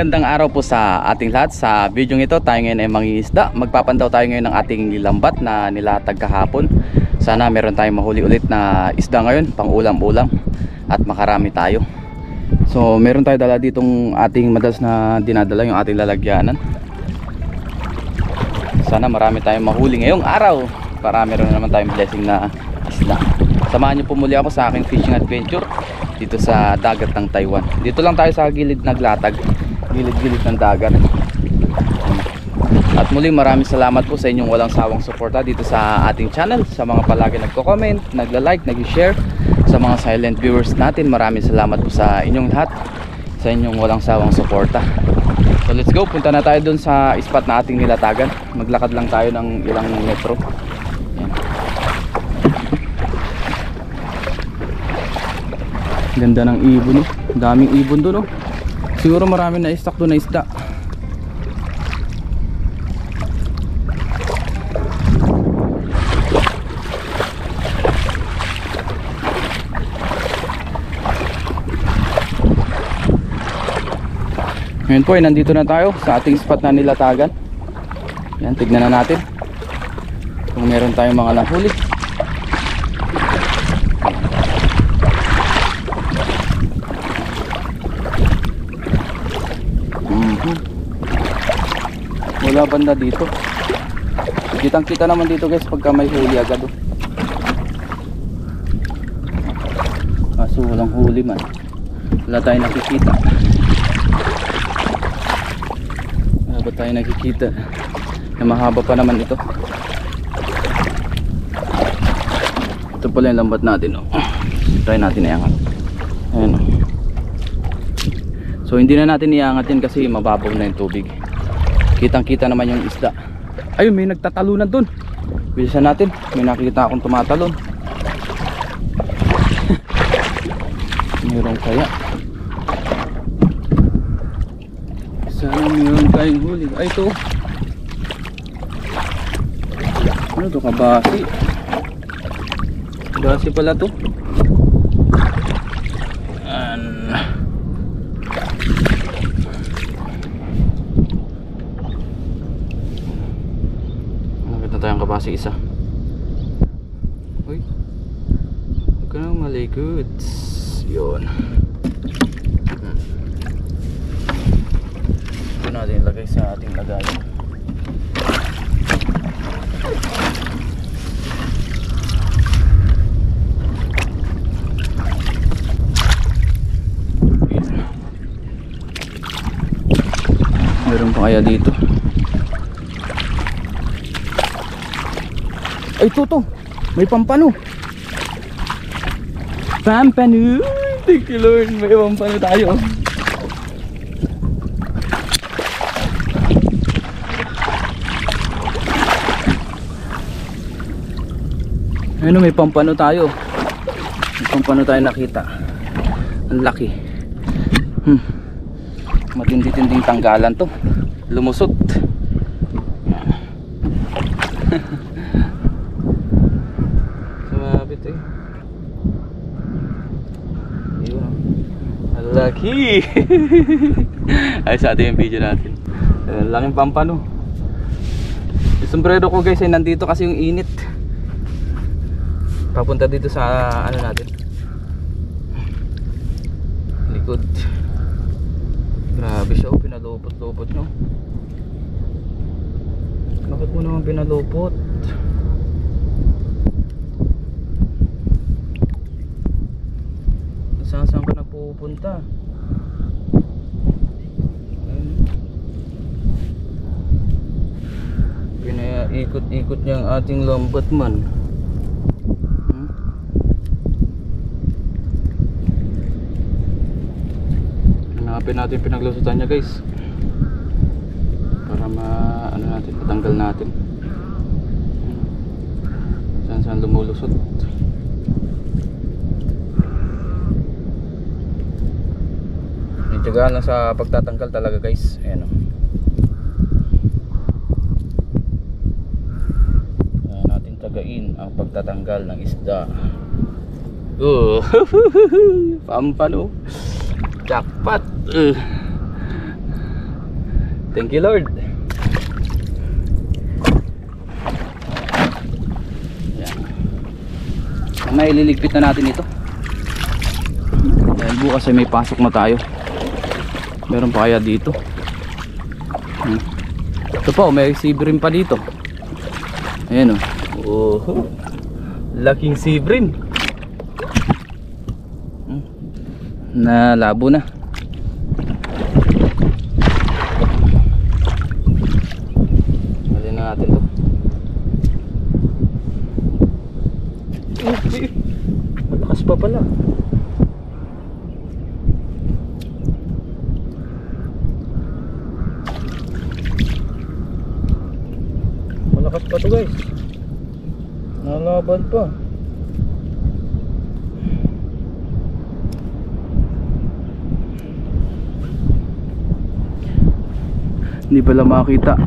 Magandang araw po sa ating lahat. Sa video ito tayo ngayon ay mangingisda. Magpapandaw tayo ngayon ng ating lambat na nilatag kahapon. Sana meron tayong mahuli ulit na isda ngayon, pang ulam-ulam, at makarami tayo. So meron tayo dala ditong ating madalas na dinadala, yung ating lalagyanan. Sana marami tayong mahuli ngayong araw para meron na naman tayong blessing na isda. Samahan niyo po muli ako sa aking fishing adventure dito sa dagat ng Taiwan. Dito lang tayo sa gilid naglatag, gilid-gilid ng dagat. At muli maraming salamat po sa inyong walang sawang suporta dito sa ating channel, sa mga palagi nagko-comment, nagla-like, nag-share, sa mga silent viewers natin. Maraming salamat po sa inyong lahat, sa inyong walang sawang suporta. So let's go, punta na tayo dun sa spot na ating nilatagan. Maglakad lang tayo ng ilang metro. Ganda ng ibon, no? Daming ibon doon, no? Siguro marami na stock doon na isda. Ngayon po ay nandito na tayo sa ating spot na nilatagan. Yan, tignan na natin kung meron tayong mga nahuli. Wala banda dito. Kitang kita naman dito guys pagka may huli agad, oh. Kaso walang huli man. Wala tayong nakikita. Wala ba tayong nakikita na mahaba pa naman ito. Ito pala yung lambat natin, oh. Try natin iangat. Ayan, oh. So hindi na natin iangat yan kasi mababaw na yung tubig. Kitang kita naman yung isda. Ayun, may nagtatalunan dun. Bilisan natin, may nakikita akong tumatalon. Meron kaya. Sana meron tayong huli. Ay, ito. Ano to, kabasi? Kabasi pala to. Tayong kabasi isa. Uy, huwag ka nang malikot. Yun. Ito natin ilagay sa ating lagayan. Meron pa kaya dito? Ay, ito. May pampano. Pampano. Thank you Lord. May pampano tayo. Ayun, may pampano tayo. May pampano tayo nakita. Ang laki. Matindi-tinding tanggalan to. Lumusot. Laki. Ay, sa atin yung video natin. Laking pampano. Yung sombrero ko guys ay nandito kasi yung init. Papunta dito sa ano natin, likod. Grabe siya, oh, pinalupot-lupot nyo. Bakit mo naman pinalupot? Saan ka nagpupunta? Pinaikot-ikot niya ang ating lambat man. Hanapin natin pinaglusutan niya guys, para ano natin, matanggal natin saan lumulusot. Tiyagaan lang sa pagtatanggal talaga guys. Ayan, oh. Ayan natin tagain ang pagtatanggal ng isda. Pampano. Jackpot. Thank you, Lord. Yan. Mamaya ililigpit na natin ito. Dahil bukas ay may pasok na tayo. Meron pa kaya dito? Ito pa, may sibrim pa dito. Ayan o. Oh, laking sibrim. Na labo na. Alin na natin to. Malakas pa pala. Malakas pa to guys. Nalaban pa. Hindi pala makita.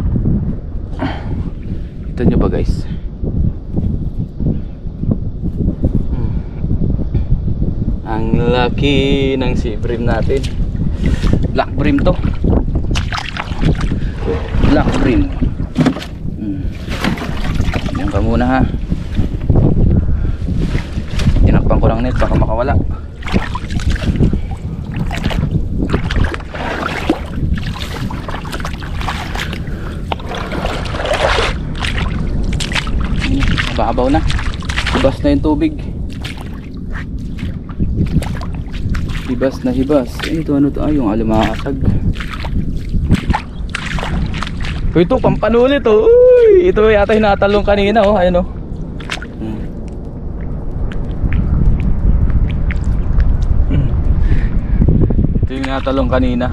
Kita nyo ba guys? Ang laki ng sea bream natin. Black bream to. Black bream. Yan ka muna ha. Tinakpan ko lang net baka makawala. Babaw na. Hibas na yung tubig. Hibas na hibas. Ito ano to? Yung alimakasag. Ito pampanulit oh. Uy, ito yata hinatalong kanina oh. Ayun oh. Ito yung hinatalong kanina.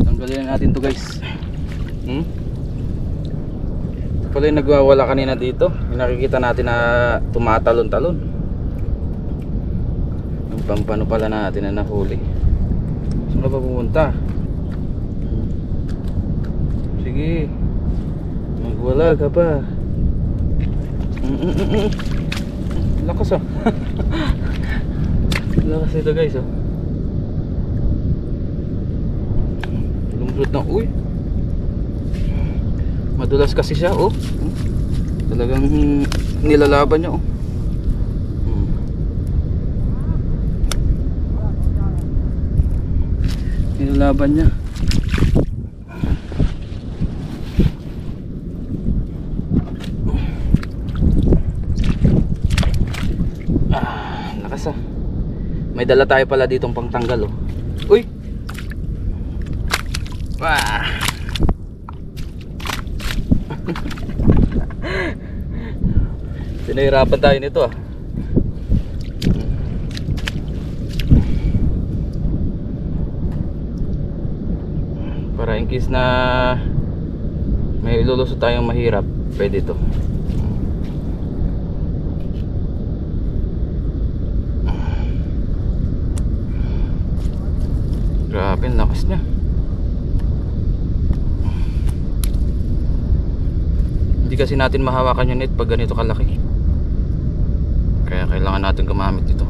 Tanggalin natin to guys. Pala yung nagwawala kanina dito. Yung nakikita natin na tumatalon-talon. Yung pampano pala natin na nahuli. Saan ka ba pumunta? Sige, magwala ka pa. Lakas oh. Lakas ito guys oh. Lumsot na uy. Madulas kasi siya oh. Talagang nilalaban niya oh. Nilalaban niya. Lakas ah. May dala tayo pala ditong pangtanggal oh. Uy. Wah. Sinahirapan tayo nito ah. Para in case na may ilulusot tayong mahirap, pwede ito. Grabe ang lakas niya. Hindi kasi natin mahawakan yung net pag ganito kalaki. Kaya kailangan natin gumamit ito.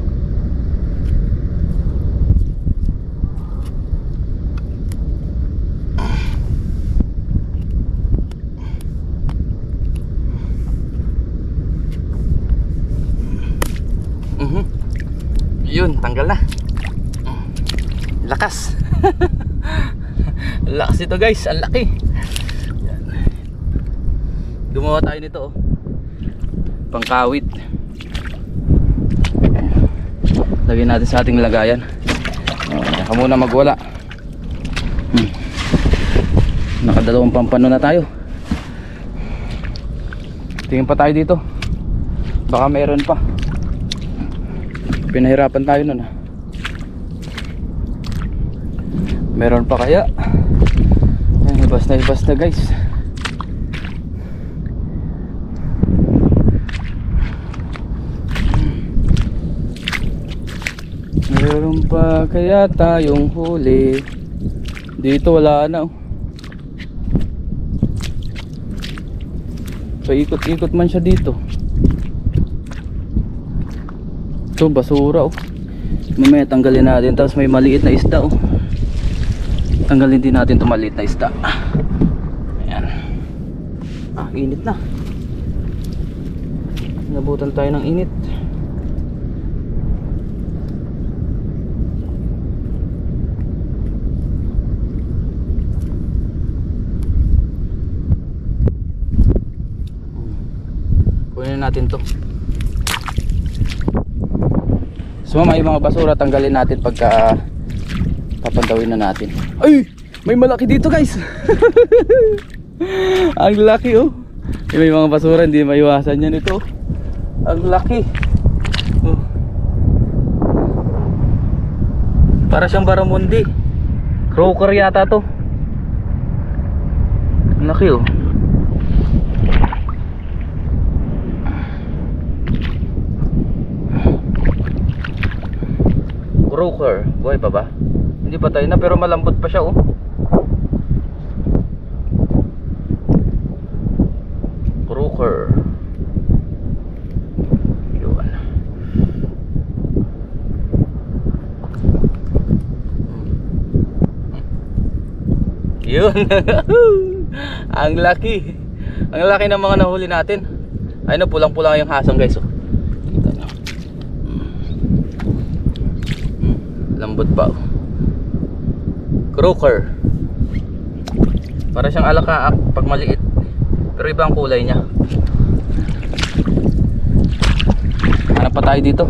Yun, tanggal na. Lakas. Lakas ito guys, ang laki. Yan. Gumawa tayo nito oh. Pangkawit. Lagyan natin sa ating lagayan. Saka muna magwala. Nakadalawang pampano na tayo. Tingin pa tayo dito. Baka meron pa. Pinahirapan tayo nun ah. Meron pa kaya? Ayan, ibas na guys. Meron pa kaya tayong huli? Dito wala na oh. Paikot-ikot man siya dito. Ito basura oh. Mamaya tanggalin natin. Tapos may maliit na isda oh. Tanggalin din natin itong maliit na isda. Ayan. Ah, init na. Nabutan tayo ng init. Kunin natin to. So may mga basura tanggalin natin pagka papandawin na natin. Ay! May malaki dito guys. Ang laki oh. May mga basura hindi maiwasan yan ito. Ang laki oh. Para siyang baramundi. Croaker yata to. Ang laki oh. Croaker, buhay pa ba? Hindi patay na pero malambot pa siya oh. Croaker. Yun. Yun. Ang laki. Ang laki ng mga nahuli natin. Ayun, pulang-pulang yung hasang guys oh. Lambot pa oh. Croaker. Para siyang alakaak pag maliit. Pero iba ang kulay niya. Hanap pa tayo dito.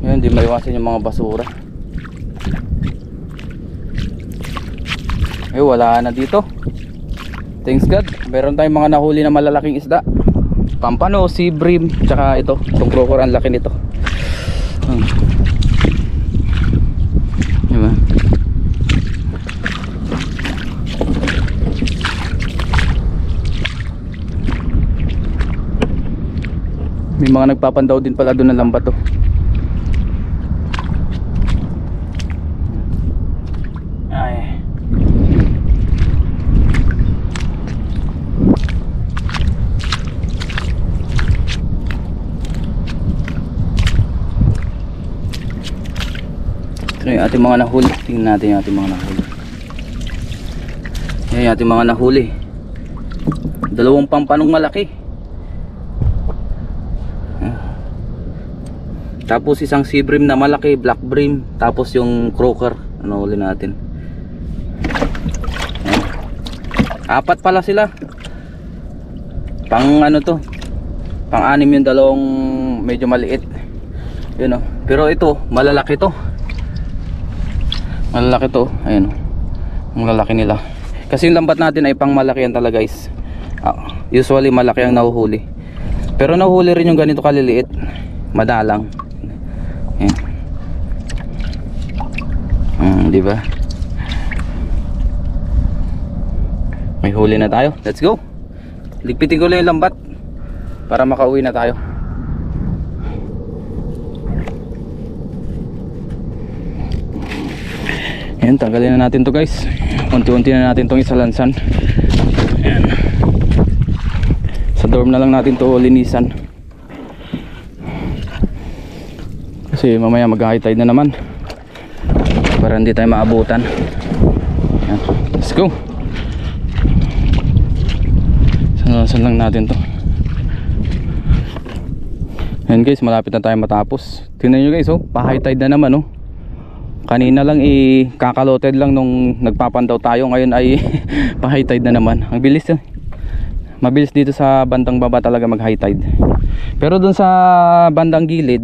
Yan, hindi maiwasan yung mga basura. Eh, wala na dito. Thanks God. Meron tayong mga nahuli na malalaking isda. Pampano, sea bream, tsaka ito, itong croaker, ang laki nito. Diba? May mga nagpapandaw din pala doon ng lambat to. Ay. Ito yung ating mga nahuli. Tingnan natin yung ating mga nahuli. Yan yung ating mga nahuli. Dalawang pampanong malaki. Tapos isang sea bream na malaki, black bream. Tapos yung croaker, ano huli natin. Ayan. Apat pala sila. Pang ano to, pang anim yung dalawang medyo maliit. Yun oh. Pero ito, malalaki to. Malalaki to, ayun oh. Ang lalaki nila. Kasi yung lambat natin ay pang malaki yan talaga guys. Usually malaki ang nahuhuli. Pero nahuhuli rin yung ganito kaliliit. Madalang. Ayan. Di ba? May huli na tayo. Let's go. Ligpitin ko lang yung lambat para makauwi na tayo. Ayan, tanggalin na natin to guys. Unti-unti na natin tong isalansan. Ayan. Sa dorm na lang natin to linisan. Kasi mamaya mag-high tide na naman. Para hindi tayo maabutan. Ayan. Let's go. Saan lang natin to. Ayan guys, malapit na tayo matapos. Tingnan nyo guys oh, pa-high tide na naman oh. Kanina lang kakaloted lang nung nagpapandaw tayo. Ngayon ay pa-high tide na naman. Ang bilis eh. Mabilis dito sa bandang baba talaga mag-high tide. Pero dun sa bandang gilid,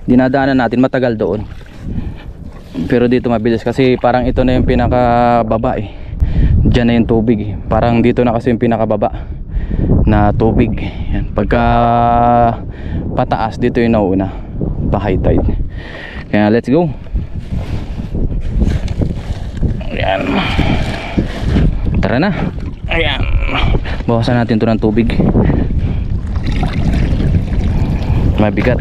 dinadaanan natin, matagal doon. Pero dito mabilis kasi parang ito na yung pinakababa eh. Diyan na yung tubig eh. Parang dito na kasi yung pinakababa na tubig. Yan. Pagka pataas dito yung nauna, pa-high tide. Kaya let's go. Ayan. Tara na. Ayan. Bawasan natin ito ng tubig. Mabigat.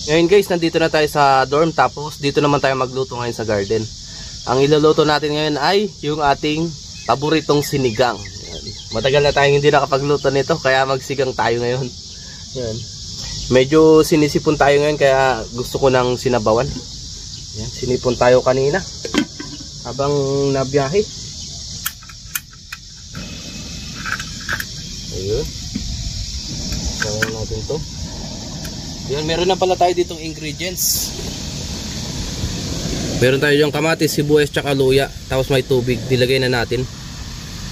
Ngayon guys, nandito na tayo sa dorm, tapos dito naman tayo magluto ngayon sa garden. Ang iluluto natin ngayon ay yung ating paboritong sinigang. Yan. Matagal na tayong hindi nakapagluto nito, kaya magsigang tayo ngayon. Yan. Medyo sinisipon tayo ngayon, kaya gusto ko ng sinabawan. Yan. Sinipon tayo kanina habang nabiyahe. Ayun. Kaya natin to. Yan, meron na pala tayo ditong ingredients. Meron tayo yung kamatis, sibuyas, tsaka luya. Tapos may tubig, nilagay na natin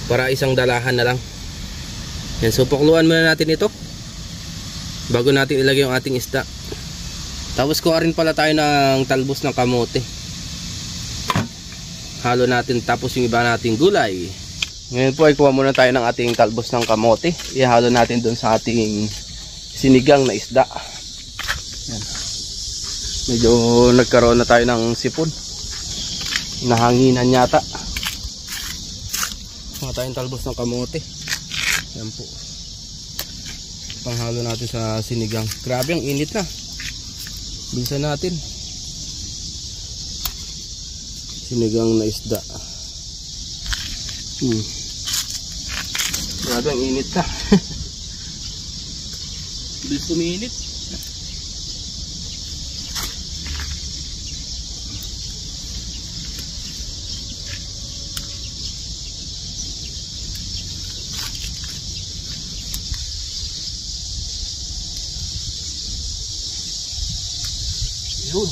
para isang dalahan na lang. Yan, so pakuluan muna natin ito bago natin ilagay yung ating isda. Tapos kuha rin pala tayo ng talbos ng kamote. Halo natin, tapos yung iba nating gulay. Ngayon po ay kuha muna tayo ng ating talbos ng kamote. Ihalo natin dun sa ating sinigang na isda. Yan. Medyo nagkaroon na tayo ng sipon. Nahanginan yata. Mga tayong talbos ng kamote. Yan po. Panghalo natin sa sinigang. Grabe, ang init na. Bilisan natin. Sinigang na isda. Grabe, ang init na. Bilis uminit. Yun.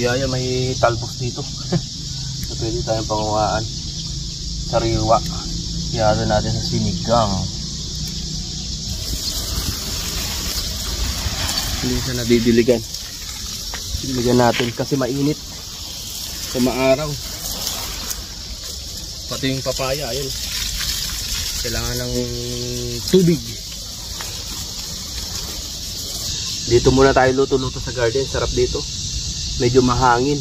Biyaya, may talbos dito. So, pwede tayong panguhaan. Sariwa. Ihalo natin sa sinigang. Hindi siya nadidiligan. Diligan natin kasi mainit. Sa maaraw. Pati yung papaya, ayun. Kailangan ng tubig. Dito muna tayo luto-luto sa garden. Sarap dito. Medyo mahangin.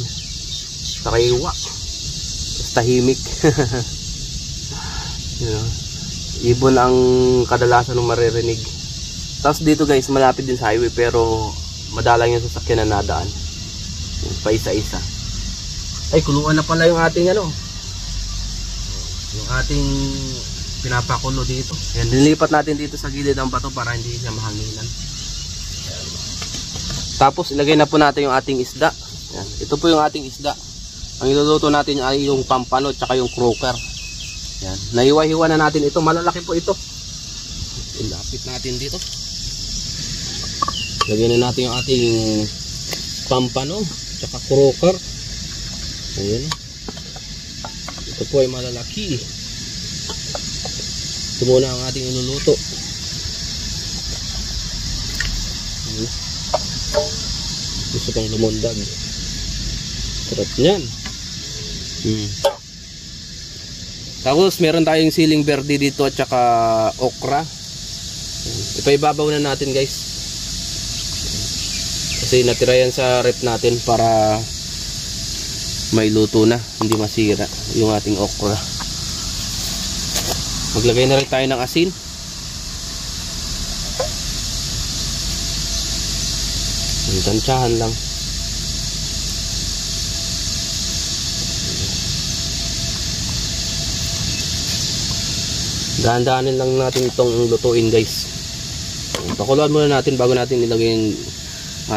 Sariwa. Tapos tahimik. You know, ibon ang kadalasan ng maririnig. Tapos dito guys, malapit din sa highway, pero madalang yung sasakyan na nadaan. Pa isa-isa. Ay, kuluan na pala yung ating ano. Yung ating pinapakulo dito. Yan, nilipat natin dito sa gilid ng bato para hindi siya mahanginan. Tapos ilagay na po natin yung ating isda. Yan. Ito po yung ating isda. Ang iluluto natin ay yung pampano at yung croaker. Yan. Nahiwa-hiwa na natin ito. Malalaki po ito. Ilapit natin dito. Lagyan na natin yung ating pampano at croaker. Ayan. Ito po ay malalaki. Ito muna ang ating iluluto. Gusto pang lumundag. Sarap niyan. Tapos meron tayong siling verde dito at saka okra. Ipaibabaw na natin guys. Kasi natira yan sa rep natin para may luto na, hindi masira yung ating okra. Maglagay na rin tayo ng asin. Tansyahan lang. Dahan-dahanin lang natin itong lutuin guys. Pakuluan muna natin bago natin ilagay yung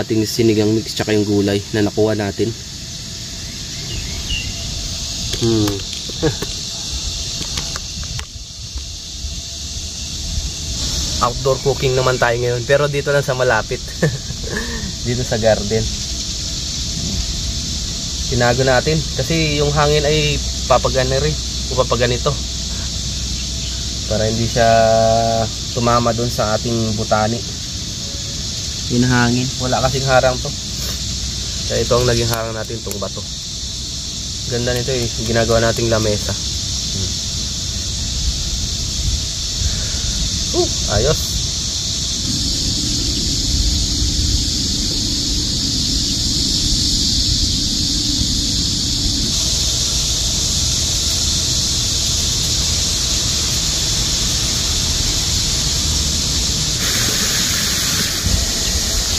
ating sinigang mix tsaka yung gulay na nakuha natin. Outdoor cooking naman tayo ngayon, pero dito lang sa malapit. dito sa garden. Tinago natin kasi yung hangin ay papagana rin o papaganito para hindi siya tumama doon sa ating botani. Yung hangin, wala kasing harang to, kaya ito ang naging harang natin, itong bato. Ganda nito eh, ginagawa nating lamesa. Ayos.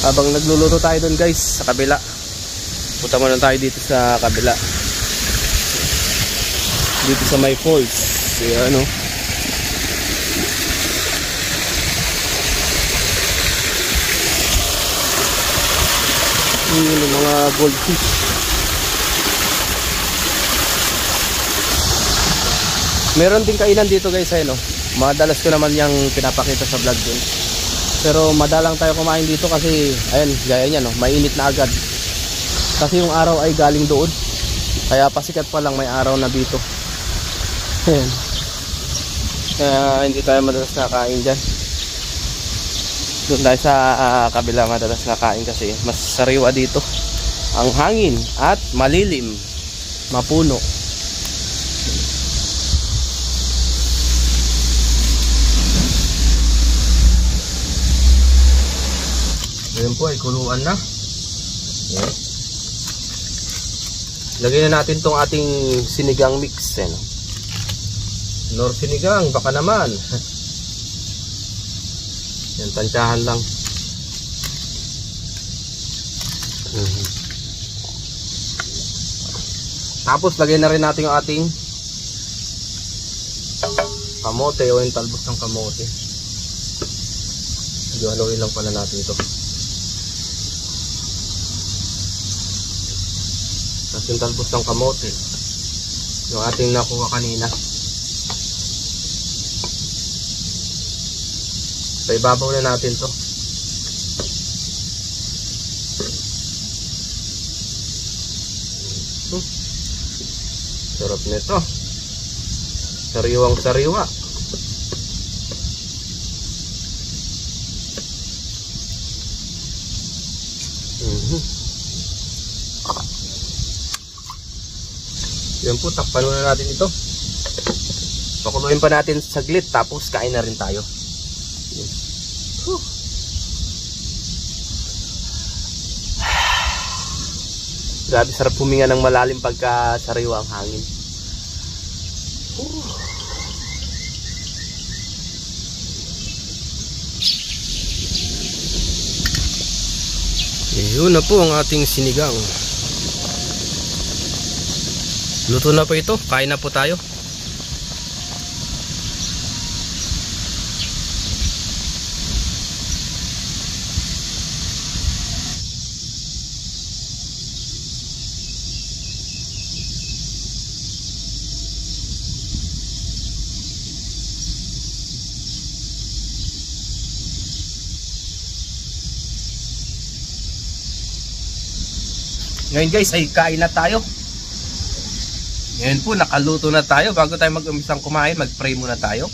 Habang nagluluto tayo doon guys sa kabila, punta muna tayo dito sa kabila, dito sa may falls. Ayan, yung mga goldfish. Meron din kainan dito guys, ayun, madalas ko naman yung pinapakita sa vlog din. Pero madalang tayo kumain dito kasi ayun, gaya niya, mainit na agad. Kasi yung araw ay galing doon. Kaya pasikat pa lang may araw na dito. Ayan. Kaya hindi tayo madalas nakain dyan. Doon tayo sa kabila madalas nakain kasi mas sariwa dito. Ang hangin at malilim, mapuno. Ayan po ay kuluan na. Ayan. Lagyan na natin tong ating sinigang mix. Nor sinigang, baka naman. Yan, tansyahan lang. Tapos lagyan na rin natin yung ating kamote o yung talbos ng kamote. Haluin lang pala natin ito. Tapos yung talbos ng kamote, yung ating nakuha kanina, sa ibabaw na natin to. Sarap nito, sariwang sariwa. Yan po, takpan na natin ito. Pakuluin pa natin saglit, tapos kain na rin tayo. Grabe, sarap huminga ng malalim pagka sariwa ang hangin. Yun na po ang ating sinigang. Luto na po ito, kain na po tayo. Ngayon guys ay kain na tayo. Ngayon po nakaluto na tayo. Bago tayo mag-umpisang kumain, mag-pray muna tayo.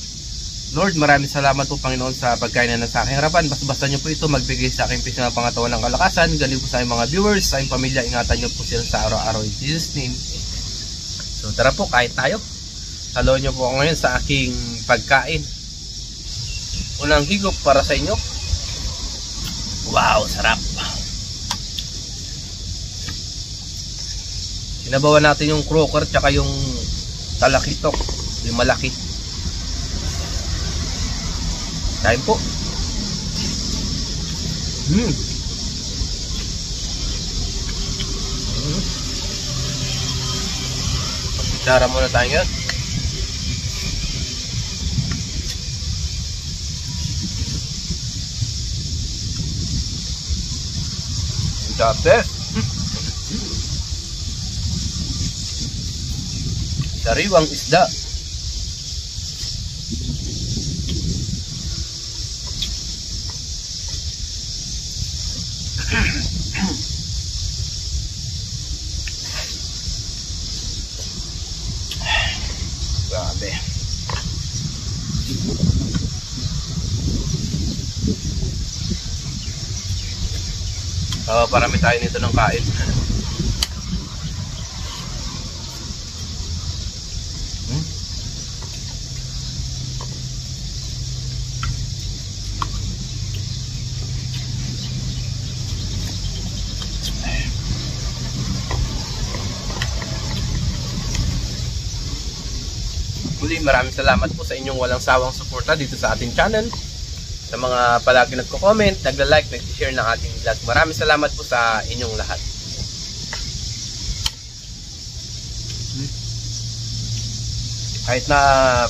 Lord, maraming salamat po Panginoon sa pagkain na nasa aking harapan. Basta nyo po ito magbigay sa aking piso ng pangatawan ng kalakasan. Galing po sa aking mga viewers, sa aking pamilya. Ingatan nyo po sila sa araw-araw in Jesus name. So tara po, kain tayo. Saluhan nyo po ako ngayon sa aking pagkain. Unang higop para sa inyo. Wow, sarap. Sinabawan natin yung croaker tsaka yung talakitok, yung malaki. Kain po. Pagkitsara muna tayo ngayon. Tapos sariwang isda. Parami tayo nito ng kain. Muli, maraming salamat po sa inyong walang sawang suporta dito sa ating channel. Sa mga palagi nagko-comment, nagla-like, nag-share ng ating vlog. Maraming salamat po sa inyong lahat. Kahit na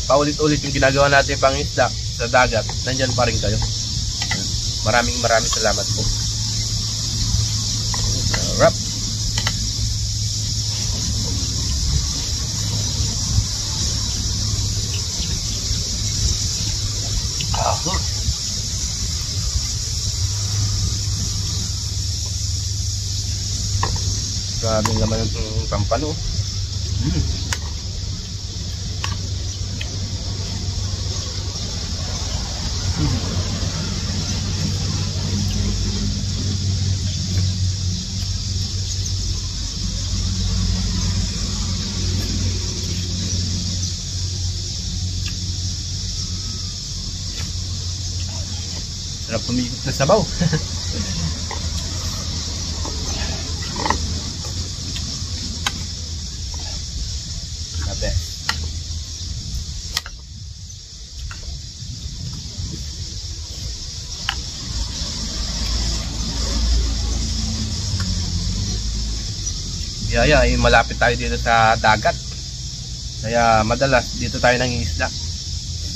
paulit-ulit yung ginagawa natin pang isda sa dagat, nandyan pa rin kayo. Maraming salamat po. Wrap. Grabe naman yung pampano. Sarap pumikot na sabaw. Grabe. Ay malapit tayo dito sa dagat. Kaya madalas dito tayo nangingisda.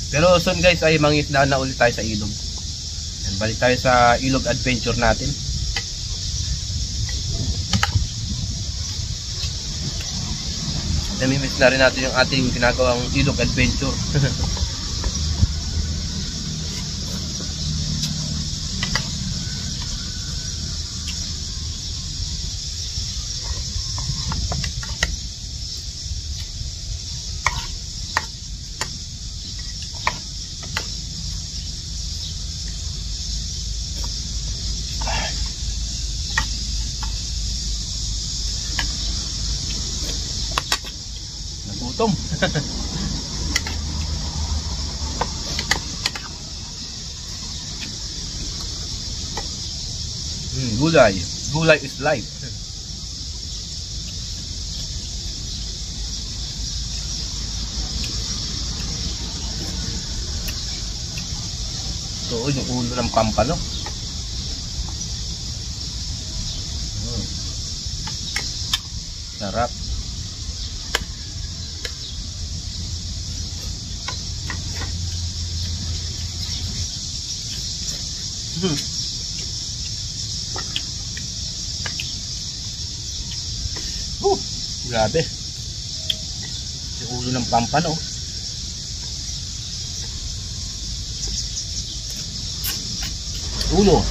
Pero soon guys ay mangingisda na ulit tayo sa ilog. Yan, balik tayo sa ilog adventure natin. Namimiss na rin natin yung ating ginagawang ilog adventure. Nagutom. Gulay. Gulay is life. Ito yung ulo ng pampano. Sarap. Grabe. Yung ulo ng pampano. Ulo.